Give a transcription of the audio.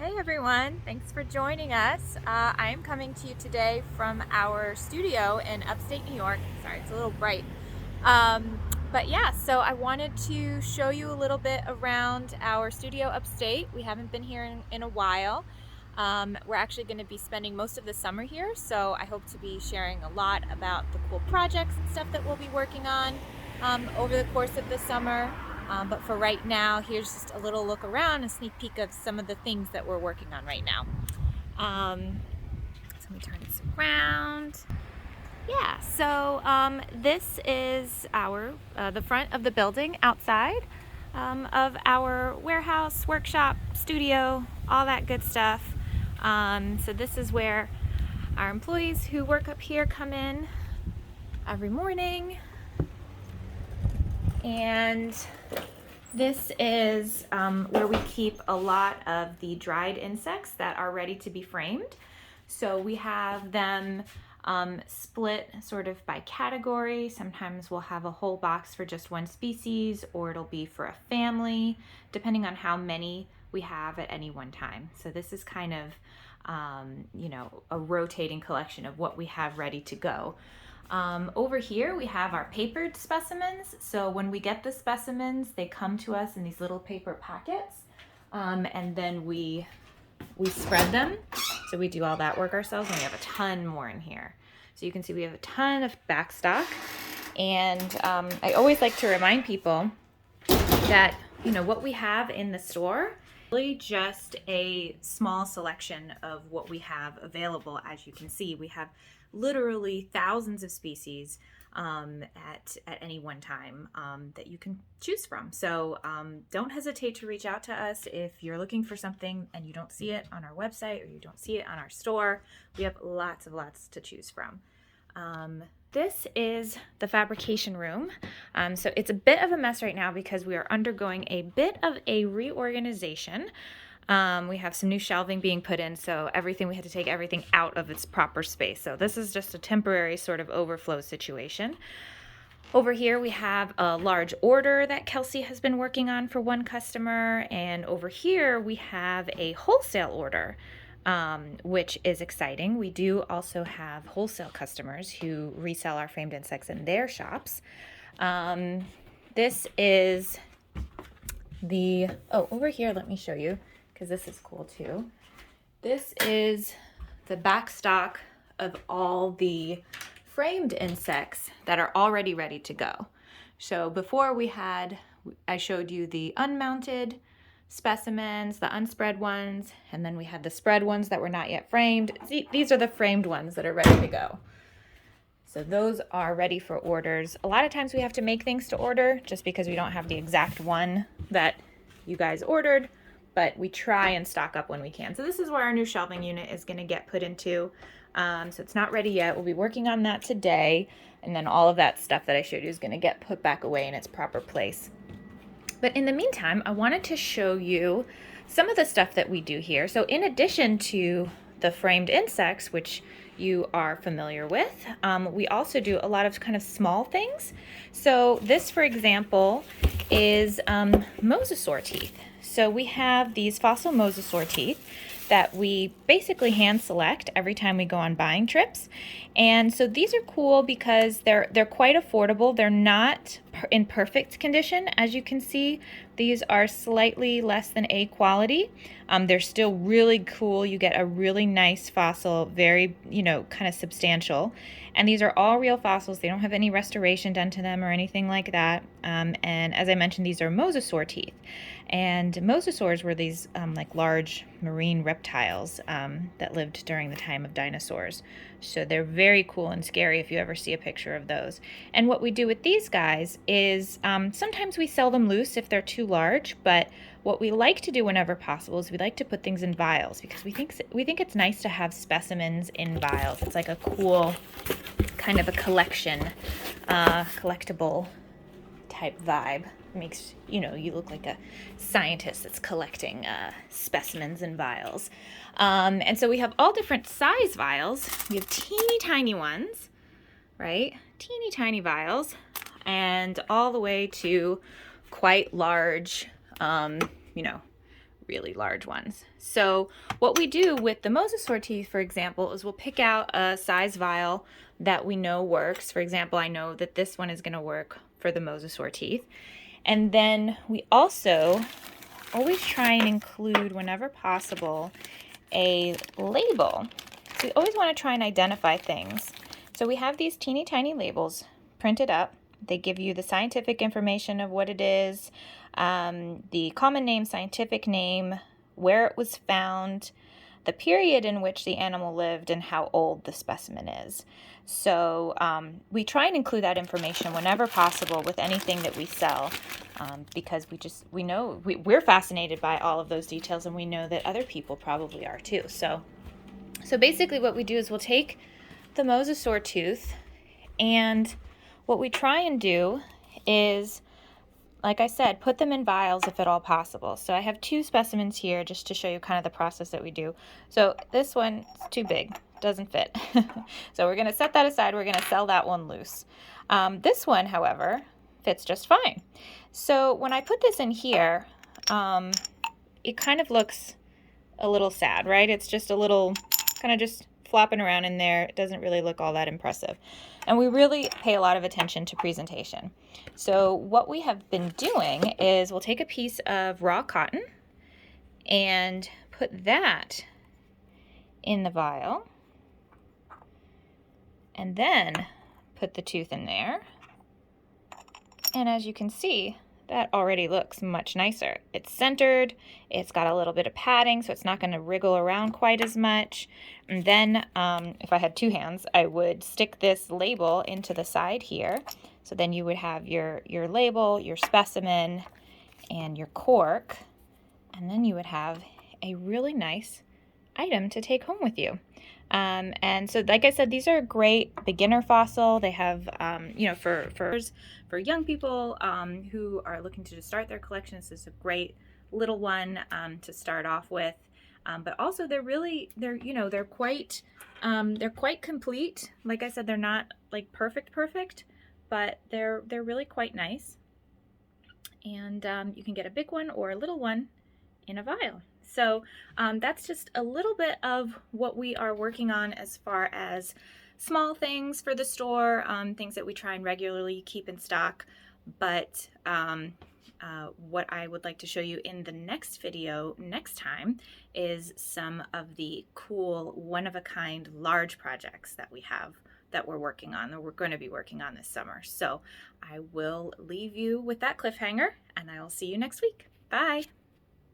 Hey everyone, thanks for joining us. I am coming to you today from our studio in upstate New York. Sorry, it's a little bright. But yeah, so I wanted to show you a little bit around our studio upstate. We haven't been here in a while. We're actually going to be spending most of the summer here, so I hope to be sharing a lot about the cool projects and stuff that we'll be working on over the course of the summer. But for right now, here's just a little look around, a sneak peek of some of the things that we're working on right now. So let me turn this around. Yeah, so this is our the front of the building outside of our warehouse, workshop, studio, all that good stuff. So this is where our employees who work up here come in every morning. And this is where we keep a lot of the dried insects that are ready to be framed. So we have them split sort of by category. Sometimes we'll have a whole box for just one species, or it'll be for a family, depending on how many we have at any one time. So this is kind of, a rotating collection of what we have ready to go. Over here we have our papered specimens. So when we get the specimens, they come to us in these little paper packets, and then we spread them. So we do all that work ourselves, and we have a ton more in here. So you can see we have a ton of back stock. And I always like to remind people that, what we have in the store, really just a small selection of what we have available. As you can see, we have literally thousands of species at any one time that you can choose from. So don't hesitate to reach out to us if you're looking for something and you don't see it on our website or you don't see it on our store. We have lots to choose from. This is the Fabrication Room. So it's a bit of a mess right now because we are undergoing a bit of a reorganization. We have some new shelving being put in, so we had to take everything out of its proper space. So this is just a temporary sort of overflow situation. Over here we have a large order that Kelsey has been working on for one customer, and over here we have a wholesale order, which is exciting. We do also have wholesale customers who resell our framed insects in their shops. This is over here, let me show you, because this is cool too. This is the back stock of all the framed insects that are already ready to go. So before I showed you the unmounted specimens, the unspread ones, and then we had the spread ones that were not yet framed. These are the framed ones that are ready to go. So those are ready for orders. A lot of times we have to make things to order just because we don't have the exact one that you guys ordered, but we try and stock up when we can. So this is where our new shelving unit is going to get put into. So it's not ready yet. We'll be working on that today, and then all of that stuff that I showed you is going to get put back away in its proper place. But in the meantime, I wanted to show you some of the stuff that we do here. So in addition to the framed insects, which you are familiar with, we also do a lot of kind of small things. So this, for example, is Mosasaur teeth. So we have these fossil Mosasaur teeth that we basically hand select every time we go on buying trips. And so these are cool because they're quite affordable. They're not in perfect condition. As you can see, these are slightly less than A quality. They're still really cool. You get a really nice fossil, very, kind of substantial. And these are all real fossils. They don't have any restoration done to them or anything like that. And as I mentioned, these are Mosasaur teeth. And mosasaurs were these like large marine reptiles that lived during the time of dinosaurs. So they're very cool and scary if you ever see a picture of those. And what we do with these guys is sometimes we sell them loose if they're too large, but what we like to do whenever possible is we like to put things in vials because we think it's nice to have specimens in vials. It's like a cool kind of a collectible type vibe. Makes you look like a scientist that's collecting specimens in vials. And so we have all different size vials. We have teeny tiny ones, right? Teeny tiny vials, and all the way to quite large, really large ones. So what we do with the Mosasaur teeth, for example, is we'll pick out a size vial that we know works. For example, I know that this one is going to work for the Mosasaur teeth. And then we also always try and include, whenever possible, a label. So we always want to try and identify things. So we have these teeny tiny labels printed up. They give you the scientific information of what it is, the common name, scientific name, where it was found, the period in which the animal lived, and how old the specimen is. So we try and include that information whenever possible with anything that we sell, because we know we're fascinated by all of those details, and we know that other people probably are too. So basically what we do is we'll take the Mosasaur tooth, and what we try and do is, like I said, put them in vials if at all possible. So I have 2 specimens here just to show you kind of the process that we do. So this one is too big, doesn't fit. So we're going to set that aside. We're going to sell that one loose. This one, however, fits just fine. So when I put this in here, it kind of looks a little sad, right? It's just a little kind of just flopping around in there. It doesn't really look all that impressive. And we really pay a lot of attention to presentation. So what we have been doing is we'll take a piece of raw cotton and put that in the vial, and then put the tooth in there. And as you can see, that already looks much nicer. It's centered, it's got a little bit of padding, so it's not going to wriggle around quite as much. And then if I had 2 hands, I would stick this label into the side here. So then you would have your label, your specimen, and your cork. And then you would have a really nice item to take home with you. And so, like I said, these are a great beginner fossil. They have, you know, for young people who are looking to just start their collection, this is a great little one to start off with. But also, they're quite complete. Like I said, they're not like perfect, but they're really quite nice. And you can get a big one or a little one in a vial. So that's just a little bit of what we are working on as far as small things for the store, things that we try and regularly keep in stock. But what I would like to show you in the next video next time is some of the cool one-of-a-kind large projects that we have that we're working on, that we're going to be working on this summer. So I will leave you with that cliffhanger, and I will see you next week. Bye!